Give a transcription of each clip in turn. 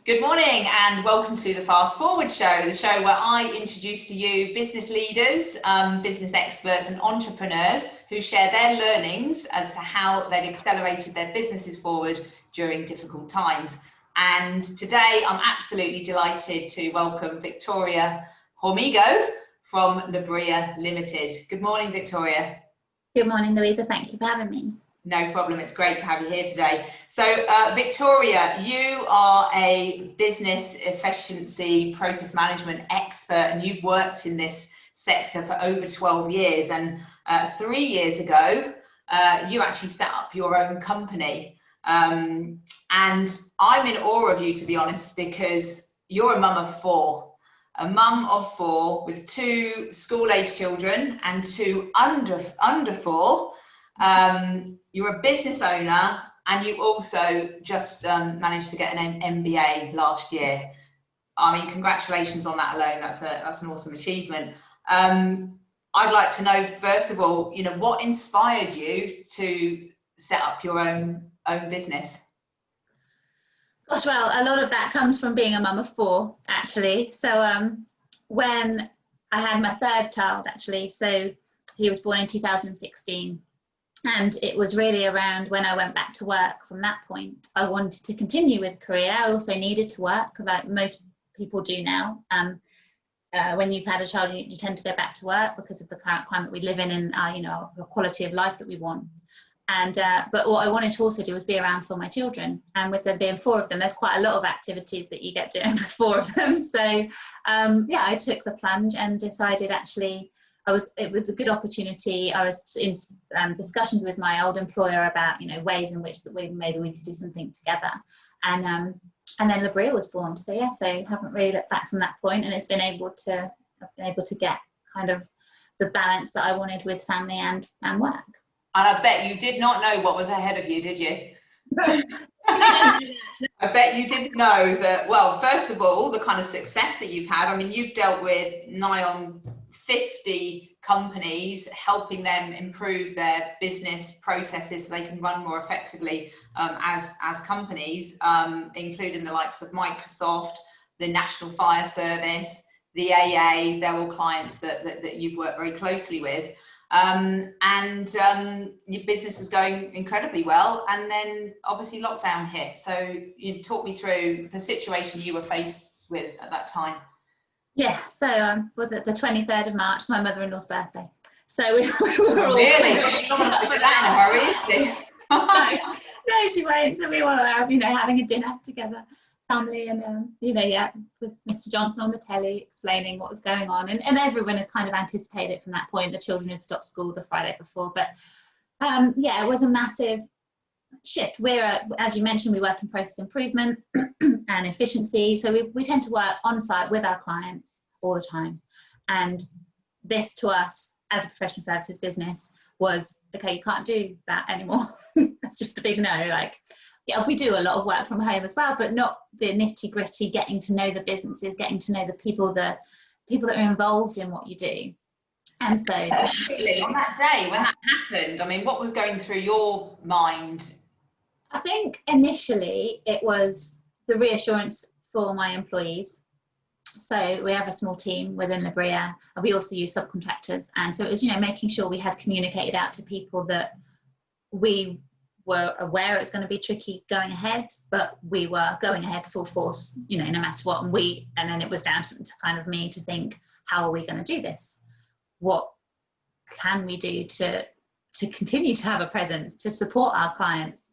Good morning and welcome to the Fast Forward Show, the show where I introduce to you business leaders, business experts and entrepreneurs who share their learnings as to how they've accelerated their businesses forward during difficult times. And today I'm absolutely delighted to welcome Victoria Hormigo from Libreea Limited. Good morning, Victoria. Good morning, Louisa. Thank you for having me. No problem. It's great to have you here today. So, Victoria, you are a business efficiency process management expert, and you've worked in this sector for over 12 years. And 3 years ago, you actually set up your own company. And I'm in awe of you, to be honest, because you're a mum of four. A mum of four with 2 school-age children and 2 under 4. You're a business owner, and you also just managed to get an MBA last year. I mean, congratulations on that alone. That's an awesome achievement. I'd like to know, first of all, what inspired you to set up your own business? Gosh, well, a lot of that comes from being a mum of 4, actually. So when I had my 3rd child, actually, so he was born in 2016. And it was really around when I went back to work. From that point, I wanted to continue with career. I also needed to work, like most people do now. When you've had a child, you tend to go back to work because of the current climate we live in and the quality of life that we want. And but what I wanted to also do was be around for my children. And with there being 4 of them, there's quite a lot of activities that you get doing with 4 of them. So yeah, I took the plunge and decided actually. It was a good opportunity. I was in discussions with my old employer about ways in which maybe we could do something together, and then Libreea was born. So yeah, so haven't really looked back from that point, and I've been able to get kind of the balance that I wanted with family and work. And I bet you did not know what was ahead of you, did you? I bet you didn't know that. Well, first of all, the kind of success that you've had. I mean, you've dealt with nigh on 50 companies, helping them improve their business processes so they can run more effectively as companies, including the likes of Microsoft, the National Fire Service, the AA. They're all clients that you've worked very closely with. And your business was going incredibly well, and then obviously lockdown hit. So you talk me through the situation you were faced with at that time. Yeah, so the 23rd of March, my mother-in-law's birthday. So we were all really not going to put that in a hurry, is she? No, she won't. So we were having a dinner together, family, and with Mr. Johnson on the telly explaining what was going on, and everyone had kind of anticipated it from that point. The children had stopped school the Friday before, but yeah, it was a massive shift. We're as you mentioned, we work in process improvement and efficiency, so we tend to work on site with our clients all the time, and this to us as a professional services business was okay, you can't do that anymore. That's just a big no. Like, yeah, we do a lot of work from home as well, but not the nitty gritty, getting to know the businesses, getting to know the people that are involved in what you do. And so on that day when that happened, I mean, what was going through your mind? I think initially it was the reassurance for my employees. So we have a small team within Libreea, and we also use subcontractors. And so it was, making sure we had communicated out to people that we were aware it was going to be tricky going ahead, but we were going ahead full force, no matter what. And then it was down to kind of me to think, how are we going to do this? What can we do to continue to have a presence, to support our clients?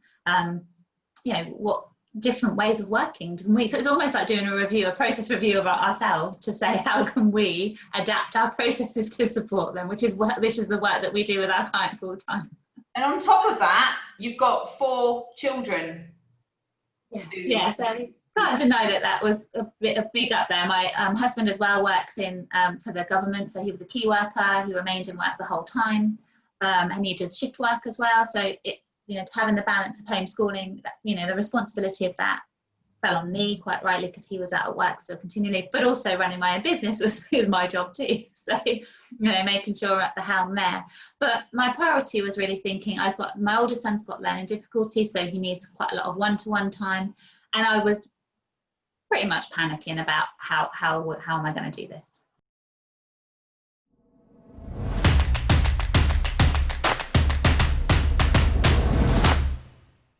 What different ways of working can we? So it's almost like doing a process review of ourselves to say, how can we adapt our processes to support them, which is the work that we do with our clients all the time. And on top of that, you've got 4 children. Yeah, so can't deny that was a big up there. My husband as well works in for the government, so he was a key worker. He remained in work the whole time, and he does shift work as well. So it's having the balance of homeschooling, the responsibility of that fell on me, quite rightly, because he was out at work still continually, but also running my own business was my job too. So, making sure we're at the helm there. But my priority was really thinking, my oldest son's got learning difficulties, so he needs quite a lot of one-to-one time. And I was pretty much panicking about how am I going to do this.